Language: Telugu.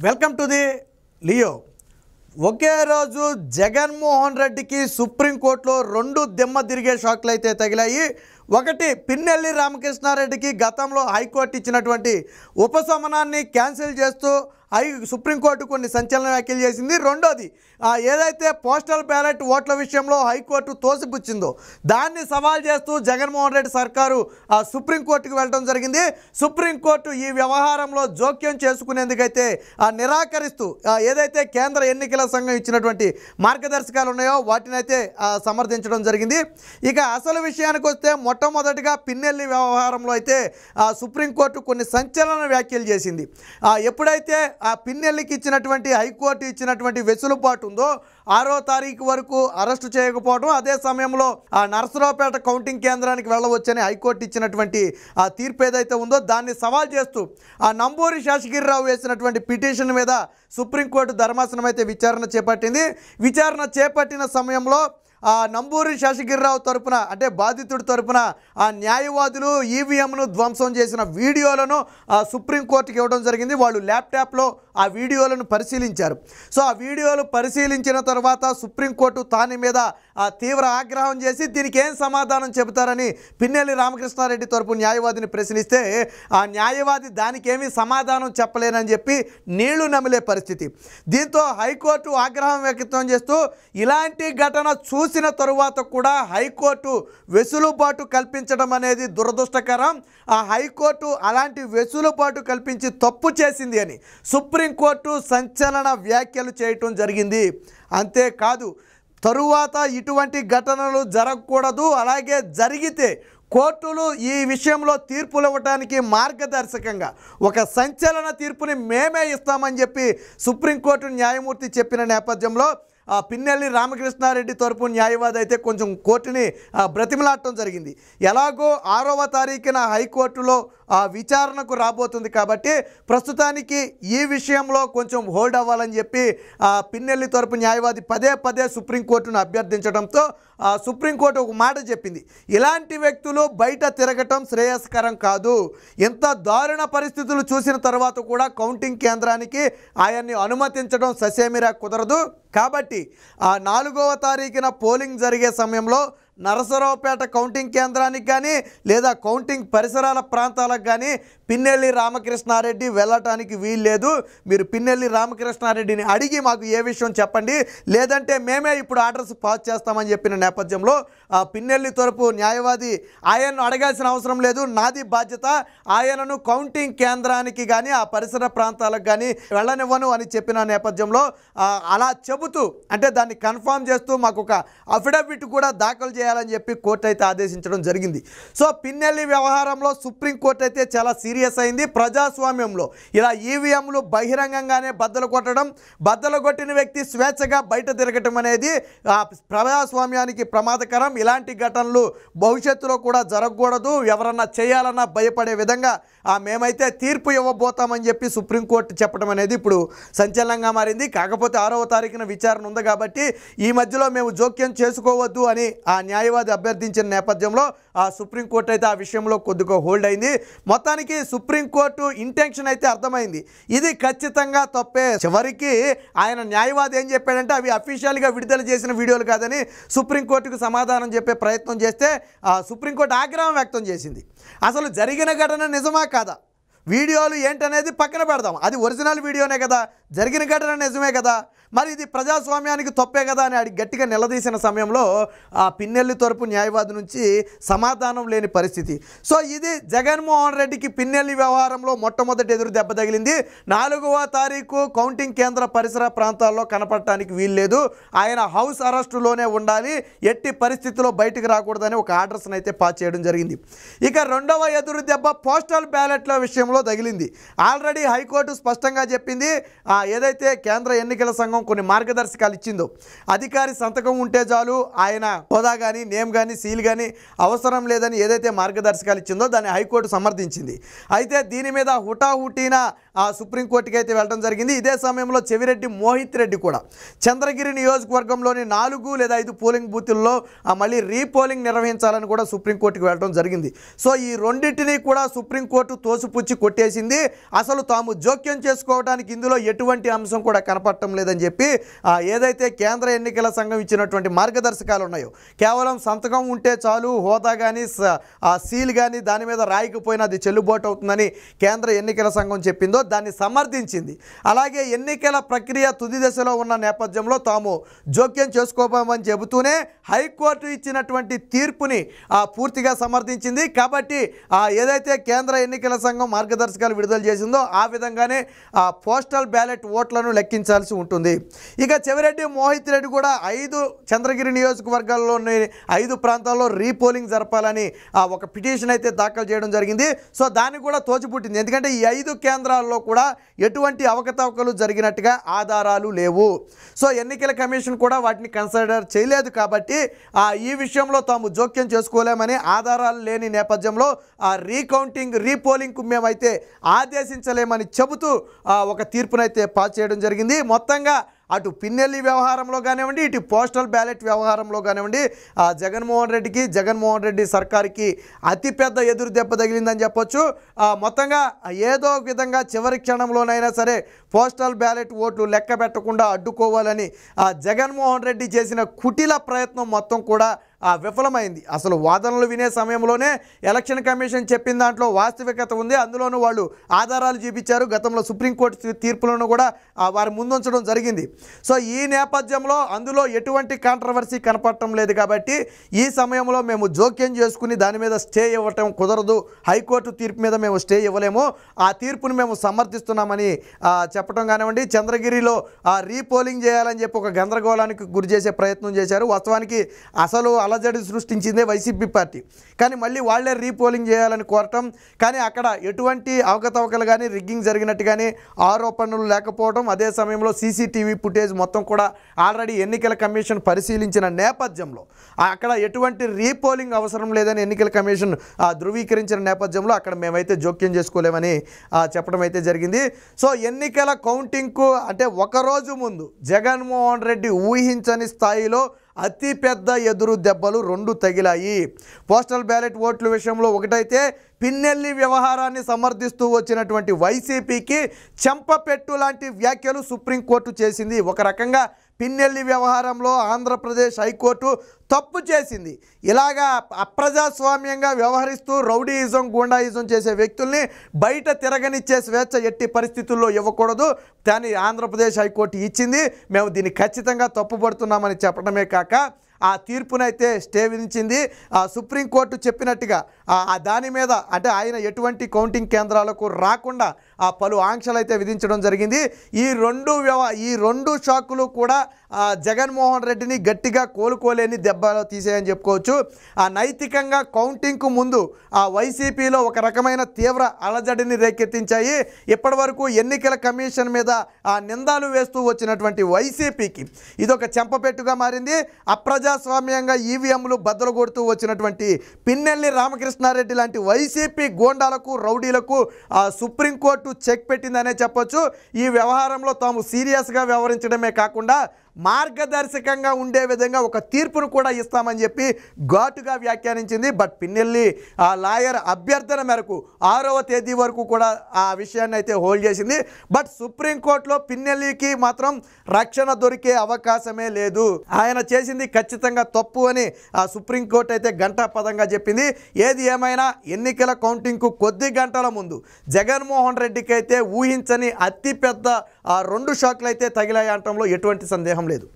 Welcome to the Leo. ఒకే రోజు జగన్మోహన్ రెడ్డికి సుప్రీంకోర్టులో రెండు దిమ్మ తిరిగే షాక్లు అయితే తగిలాయి. ఒకటి, పిన్నెల్లి రామకృష్ణారెడ్డికి గతంలో హైకోర్టు ఇచ్చినటువంటి ఉపశమనాన్ని క్యాన్సిల్ చేస్తూ సుప్రీంకోర్టు కొన్ని సంచలన వ్యాఖ్యలు చేసింది. రెండోది, ఏదైతే పోస్టల్ బ్యాలెట్ ఓట్ల విషయంలో హైకోర్టు తోసిపుచ్చిందో దాన్ని సవాల్ చేస్తూ జగన్మోహన్ రెడ్డి సర్కారు సుప్రీంకోర్టుకు వెళ్ళడం జరిగింది. సుప్రీంకోర్టు ఈ వ్యవహారంలో జోక్యం చేసుకునేందుకైతే నిరాకరిస్తూ ఏదైతే కేంద్ర ఎన్నికల సంఘం ఇచ్చినటువంటి మార్గదర్శకాలు ఉన్నాయో వాటినైతే సమర్థించడం జరిగింది. ఇక అసలు విషయానికి వస్తే మొట్టమొదటిగా పిన్నెల్లి వ్యవహారంలో అయితే సుప్రీంకోర్టు కొన్ని సంచలన వ్యాఖ్యలు చేసింది. ఎప్పుడైతే ఆ పిన్నెల్లికి ఇచ్చినటువంటి హైకోర్టు ఇచ్చినటువంటి వెసులుబాటు ఉందో 6వ తారీఖు వరకు అరెస్టు చేయకపోవడం, అదే సమయంలో ఆ నరసరావుపేట కౌంటింగ్ కేంద్రానికి వెళ్ళవచ్చని హైకోర్టు ఇచ్చినటువంటి ఆ తీర్పు ఏదైతే ఉందో దాన్ని సవాల్ చేస్తూ ఆ నంబూరి శేషగిరిరావు వేసినటువంటి పిటిషన్ మీద సుప్రీంకోర్టు ధర్మాసనం అయితే విచారణ చేపట్టింది. విచారణ చేపట్టిన సమయంలో ఆ నంబూరి శేషగిరిరావు తరపున అంటే బాధితుడి తరపున ఆ న్యాయవాదులు ఈవీఎంను ధ్వంసం చేసిన వీడియోలను సుప్రీంకోర్టుకి ఇవ్వడం జరిగింది. వాళ్ళు ల్యాప్టాప్లో ఆ వీడియోలను పరిశీలించారు. సో ఆ వీడియోలు పరిశీలించిన తర్వాత సుప్రీంకోర్టు దాని మీద తీవ్ర ఆగ్రహం చేసి దీనికి ఏం సమాధానం చెబుతారని పిన్నెల్లి రామకృష్ణారెడ్డి తరపు న్యాయవాదిని ప్రశ్నిస్తే ఆ న్యాయవాది దానికి ఏమీ సమాధానం చెప్పలేనని చెప్పి నీళ్లు నమిలే పరిస్థితి. దీంతో హైకోర్టు ఆగ్రహం వ్యక్తం చేస్తూ ఇలాంటి ఘటన చూసిన తరువాత కూడా హైకోర్టు వెసులుబాటు కల్పించడం అనేది దురదృష్టకరం. ఆ హైకోర్టు అలాంటి వెసులుబాటు కల్పించి తప్పు చేసింది అని సుప్రీంకోర్టు సంచలన వ్యాఖ్యలు చేయటం జరిగింది. అంతేకాదు, తరువాత ఇటువంటి ఘటనలు జరగకూడదు, అలాగే జరిగితే కోర్టులు ఈ విషయంలో తీర్పులు ఇవ్వడానికి మార్గదర్శకంగా ఒక సంచలన తీర్పుని మేమే ఇస్తామని చెప్పి సుప్రీంకోర్టు న్యాయమూర్తి చెప్పిన నేపథ్యంలో పిన్నెల్లి రామకృష్ణారెడ్డి తరపు న్యాయవాది అయితే కొంచెం కోర్టుని బ్రతిమలాడటం జరిగింది. ఎలాగో 6వ తారీఖున హైకోర్టులో విచారణకు రాబోతుంది కాబట్టి ప్రస్తుతానికి ఈ విషయంలో కొంచెం హోల్డ్ అవ్వాలని చెప్పి పిన్నెల్లి తరపు న్యాయవాది పదే పదే సుప్రీంకోర్టును అభ్యర్థించడంతో సుప్రీంకోర్టు ఒక మాట చెప్పింది. ఇలాంటి వ్యక్తులు బయట తిరగటం శ్రేయస్కరం కాదు. ఇంత దారుణ పరిస్థితులు చూసిన తర్వాత కూడా కౌంటింగ్ కేంద్రానికి ఆయన్ని అనుమతించడం ససేమిరా కుదరదు. కాబట్టి 4వ తారీఖున పోలింగ్ జరిగే సమయంలో నరసరావుపేట కౌంటింగ్ కేంద్రానికి కానీ లేదా కౌంటింగ్ పరిసరాల ప్రాంతాలకు కానీ పిన్నెల్లి రామకృష్ణారెడ్డి వెళ్ళటానికి వీల్లేదు. మీరు పిన్నెల్లి రామకృష్ణారెడ్డిని అడిగి మాకు ఏ విషయం చెప్పండి, లేదంటే మేమే ఇప్పుడు ఆర్డర్స్ పాస్ చేస్తామని చెప్పిన నేపథ్యంలో పిన్నెల్లి తరపు న్యాయవాది ఆయన్ను అడగాల్సిన అవసరం లేదు, నాది బాధ్యత, ఆయనను కౌంటింగ్ కేంద్రానికి కానీ ఆ పరిసర ప్రాంతాలకు కానీ వెళ్ళనివ్వను అని చెప్పిన నేపథ్యంలో అలా చెబుతూ అంటే దాన్ని కన్ఫర్మ్ చేస్తూ మాకు ఒక అఫిడవిట్ కూడా దాఖలు చేయాలని చెప్పి కోర్టు అయితే ఆదేశించడం జరిగింది. సో పిన్నెల్లి వ్యవహారంలో సుప్రీంకోర్టు అయితే చాలా సీరియస్ అయింది. ప్రజాస్వామ్యంలో ఇలా ఈవీఎంలు బహిరంగంగానే బద్దలు కొట్టడం, బద్దలు కొట్టిన వ్యక్తి స్వేచ్ఛగా బయట తిరగటం అనేది ప్రజాస్వామ్యానికి ప్రమాదకరం. ఇలాంటి ఘటనలు భవిష్యత్తులో కూడా జరగకూడదు. ఎవరన్నా చేయాలన్నా భయపడే విధంగా మేమైతే తీర్పు ఇవ్వబోతామని చెప్పి సుప్రీంకోర్టు చెప్పడం అనేది ఇప్పుడు సంచలనంగా మారింది. కాకపోతే 6వ తారీఖున విచారణ ఉంది కాబట్టి ఈ మధ్యలో మేము జోక్యం చేసుకోవద్దు అని ఆ న్యాయవాది అభ్యర్థించిన నేపథ్యంలో సుప్రీంకోర్టు అయితే ఆ విషయంలో కొద్దిగా హోల్డ్ అయింది. మొత్తానికి సుప్రీంకోర్టు ఇంటెన్షన్ అయితే అర్థమైంది, ఇది ఖచ్చితంగా తప్పే. చివరికి ఆయన న్యాయవాది ఏం చెప్పాడంటే అవి అఫీషియల్గా విడుదల చేసిన వీడియోలు కాదని సుప్రీంకోర్టుకు సమాధానం చెప్పే ప్రయత్నం చేస్తే సుప్రీంకోర్టు ఆగ్రహం వ్యక్తం చేసింది. అసలు జరిగిన ఘటన నిజమా కాదా, వీడియోలు ఏంటనేది పక్కన పెడదాం, అది ఒరిజినల్ వీడియోనే కదా, జరిగిన ఘటన నిజమే కదా, మరి ఇది ప్రజాస్వామ్యానికి తప్పే కదా అని అడిగి గట్టిగా నిలదీసిన సమయంలో ఆ పిన్నెల్లి తరపు న్యాయవాది నుంచి సమాధానం లేని పరిస్థితి. సో ఇది జగన్మోహన్ రెడ్డికి పిన్నెల్లి వ్యవహారంలో మొట్టమొదటి ఎదురు దెబ్బ తగిలింది. 4వ తారీఖు కౌంటింగ్ కేంద్ర పరిసర ప్రాంతాల్లో కనపడటానికి వీల్లేదు, ఆయన హౌస్ అరెస్టులోనే ఉండాలి, ఎట్టి పరిస్థితుల్లో బయటకు రాకూడదని ఒక ఆర్డర్స్ని అయితే పాస్ చేయడం జరిగింది. ఇక రెండవ ఎదురు దెబ్బ పోస్టల్ బ్యాలెట్ల విషయంలో తగిలింది. ఆల్రెడీ హైకోర్టు స్పష్టంగా చెప్పింది, ఏదైతే కేంద్ర ఎన్నికల సంఘం సంఘం కొన్ని మార్గదర్శకాలు ఇచ్చిందో, అధికారి సంతకం ఉంటే చాలు ఆయన హోదా కానీ నేమ్ కానీ సీల్ కానీ అవసరం లేదని ఏదైతే మార్గదర్శకాలు ఇచ్చిందో దాన్ని హైకోర్టు సమర్థించింది. అయితే దీని మీద హుటాహుటీన సుప్రీంకోర్టుకి అయితే వెళ్ళడం జరిగింది. ఇదే సమయంలో చెవిరెడ్డి మోహిత్ రెడ్డి కూడా చంద్రగిరి నియోజకవర్గంలోని 4 లేదా 5 పోలింగ్ బూతుల్లో మళ్ళీ రీపోలింగ్ నిర్వహించాలని కూడా సుప్రీంకోర్టుకి వెళ్ళడం జరిగింది. సో ఈ రెండింటినీ కూడా సుప్రీంకోర్టు తోసిపుచ్చి కొట్టేసింది. అసలు తాము జోక్యం చేసుకోవడానికి ఇందులో ఎటువంటి అంశం కూడా కనపడటం లేదని చెప్పి ఏదైతే కేంద్ర ఎన్నికల సంఘం ఇచ్చినటువంటి మార్గదర్శకాలు ఉన్నాయో, కేవలం సంతకం ఉంటే చాలు, హోదా కానీ సీల్ కానీ దాని మీద రాయకపోయినా అది చెల్లుబాటు అవుతుందని కేంద్ర ఎన్నికల సంఘం చెప్పిందో దాన్ని సమర్థించింది. అలాగే ఎన్నికల ప్రక్రియ తుది దశలో ఉన్న నేపథ్యంలో తాము జోక్యం చేసుకోబోమని చెబుతూనే హైకోర్టు ఇచ్చినటువంటి తీర్పుని పూర్తిగా సమర్థించింది. కాబట్టి ఏదైతే కేంద్ర ఎన్నికల సంఘం మార్గదర్శకాలు విడుదల చేసిందో ఆ విధంగానే పోస్టల్ బ్యాలెట్ ఓట్లను లెక్కించాల్సి ఉంటుంది. ఇక చెవిరెడ్డి మోహిత్ రెడ్డి కూడా 5 చంద్రగిరి నియోజకవర్గాల్లోని 5 ప్రాంతాల్లో రీపోలింగ్ జరపాలని ఒక పిటిషన్ అయితే దాఖలు చేయడం జరిగింది. సో దాన్ని కూడా తోచిపుట్టింది. ఎందుకంటే ఈ 5 కేంద్రాల్లో కూడా ఎటువంటి అవకతవకలు జరిగినట్టుగా ఆధారాలు లేవు. సో ఎన్నికల కమిషన్ కూడా వాటిని కన్సిడర్ చేయలేదు. కాబట్టి ఈ విషయంలో తాము జోక్యం చేసుకోలేమని, ఆధారాలు లేని నేపథ్యంలో రీపోలింగ్కు మేమైతే ఆదేశించలేమని చెబుతూ ఒక తీర్పునైతే పాస్ చేయడం జరిగింది. మొత్తంగా అటు పిన్నెల్లి వ్యవహారంలో కానివ్వండి, ఇటు పోస్టల్ బ్యాలెట్ వ్యవహారంలో కానివ్వండి, జగన్మోహన్ రెడ్డి సర్కార్కి అతిపెద్ద ఎదురు దెబ్బ తగిలిందని చెప్పొచ్చు. మొత్తంగా ఏదో ఒక విధంగా చివరి క్షణంలోనైనా సరే పోస్టల్ బ్యాలెట్ ఓట్లు లెక్క పెట్టకుండా అడ్డుకోవాలని జగన్మోహన్ రెడ్డి చేసిన కుటిల ప్రయత్నం మొత్తం కూడా విఫలమైంది. అసలు వాదనలు వినే సమయంలోనే ఎలక్షన్ కమిషన్ చెప్పిన దాంట్లో వాస్తవికత ఉంది. అందులోనూ వాళ్ళు ఆధారాలు చూపించారు. గతంలో సుప్రీంకోర్టు తీర్పులను కూడా వారి ముందుంచడం జరిగింది. సో ఈ నేపథ్యంలో అందులో ఎటువంటి కాంట్రవర్సీ కనపడటం లేదు. కాబట్టి ఈ సమయంలో మేము జోక్యం చేసుకుని దాని మీద స్టే ఇవ్వటం కుదరదు. హైకోర్టు తీర్పు మీద మేము స్టే ఇవ్వలేము, ఆ తీర్పును మేము సమర్థిస్తున్నామని చెప్పడం కానివ్వండి. చంద్రగిరిలో రీపోలింగ్ చేయాలని చెప్పి ఒక గందరగోళానికి గురి చేసే ప్రయత్నం చేశారు. వాస్తవానికి అసలు అలజడి సృష్టించిందే వైసీపీ పార్టీ. కానీ మళ్ళీ వాళ్లే రీపోలింగ్ చేయాలని కోరటం, కానీ అక్కడ ఎటువంటి అవకతవకలు కానీ రిగ్గింగ్ జరిగినట్టు కానీ ఆరోపణలు లేకపోవడం, అదే సమయంలో సీసీటీవీ ఫుటేజ్ మొత్తం కూడా ఆల్రెడీ ఎన్నికల కమిషన్ పరిశీలించిన నేపథ్యంలో అక్కడ ఎటువంటి రీపోలింగ్ అవసరం లేదని ఎన్నికల కమిషన్ ధృవీకరించిన నేపథ్యంలో అక్కడ మేమైతే జోక్యం చేసుకోలేమని చెప్పడం అయితే జరిగింది. సో ఎన్నికల కౌంటింగ్కు అంటే ఒకరోజు ముందు జగన్మోహన్ రెడ్డి ఊహించని స్థాయిలో అతిపెద్ద ఎదురు దెబ్బలు 2 తగిలాయి. పోస్టల్ బ్యాలెట్ ఓట్ల విషయంలో ఒకటైతే పిన్నెల్లి వ్యవహారాన్ని సమర్థిస్తూ వచ్చినటువంటి వైసీపీకి చెంపపెట్టు లాంటి వ్యాఖ్యలు సుప్రీంకోర్టు చేసింది. ఒక రకంగా పిన్నెల్లి వ్యవహారంలో ఆంధ్రప్రదేశ్ హైకోర్టు తప్పు చేసింది. ఇలాగా అప్రజాస్వామ్యంగా వ్యవహరిస్తూ రౌడీయిజం గూండాయిజం చేసే వ్యక్తుల్ని బయట తిరగనిచ్చే స్వేచ్ఛ ఎట్టి పరిస్థితుల్లో ఇవ్వకూడదు. కానీ ఆంధ్రప్రదేశ్ హైకోర్టు ఇచ్చింది. మేము దీన్ని ఖచ్చితంగా తప్పుపడుతున్నామని చెప్పడమే కాక ఆ తీర్పునైతే స్టే విధించింది. సుప్రీంకోర్టు చెప్పినట్టుగా దాని మీద అంటే ఆయన ఎటువంటి కౌంటింగ్ కేంద్రాలకు రాకుండా పలు ఆంక్షలు అయితే విధించడం జరిగింది. ఈ రెండు షాకులు కూడా జగన్మోహన్ రెడ్డిని గట్టిగా కోలుకోలేని దెబ్బలు తీసేయని చెప్పుకోవచ్చు. నైతికంగా కౌంటింగ్కు ముందు వైసీపీలో ఒక రకమైన తీవ్ర అలజడిని రేకెత్తించాయి. ఇప్పటి వరకు ఎన్నికల కమిషన్ మీద నిందాలు వేస్తూ వచ్చినటువంటి వైసీపీకి ఇదొక చెంపపెట్టుగా మారింది. అప్రజాస్వామ్యంగా ఈవీఎంలు బద్దలు కొడుతూ వచ్చినటువంటి పిన్నెల్లి రామకృష్ణారెడ్డి లాంటి వైసీపీ గోండాలకు రౌడీలకు సుప్రీంకోర్టు చెక్ పెట్టిందనే చెప్పొచ్చు. ఈ వ్యవహారంలో తాము సీరియస్గా వ్యవహరించడమే కాకుండా మార్గదర్శకంగా ఉండే విధంగా ఒక తీర్పును కూడా ఇస్తామని చెప్పి ఘాటుగా వ్యాఖ్యానించింది. బట్ పిన్నెల్లి లాయర్ అభ్యర్థన మేరకు 6వ తేదీ వరకు కూడా ఆ విషయాన్ని అయితే హోల్డ్ చేసింది. బట్ సుప్రీంకోర్టులో పిన్నెల్లికి మాత్రం రక్షణ దొరికే అవకాశమే లేదు. ఆయన చేసింది ఖచ్చితంగా తప్పు అని సుప్రీంకోర్టు అయితే గంటాపదంగా చెప్పింది. ఏది ఏమైనా ఎన్నికల కౌంటింగ్కు కొద్ది గంటల ముందు జగన్మోహన్ రెడ్డికి అయితే ఊహించని అతిపెద్ద 2 షాక్లు అయితే తగిలాయి అనటంలో ఎటువంటి సందేహం లేదు.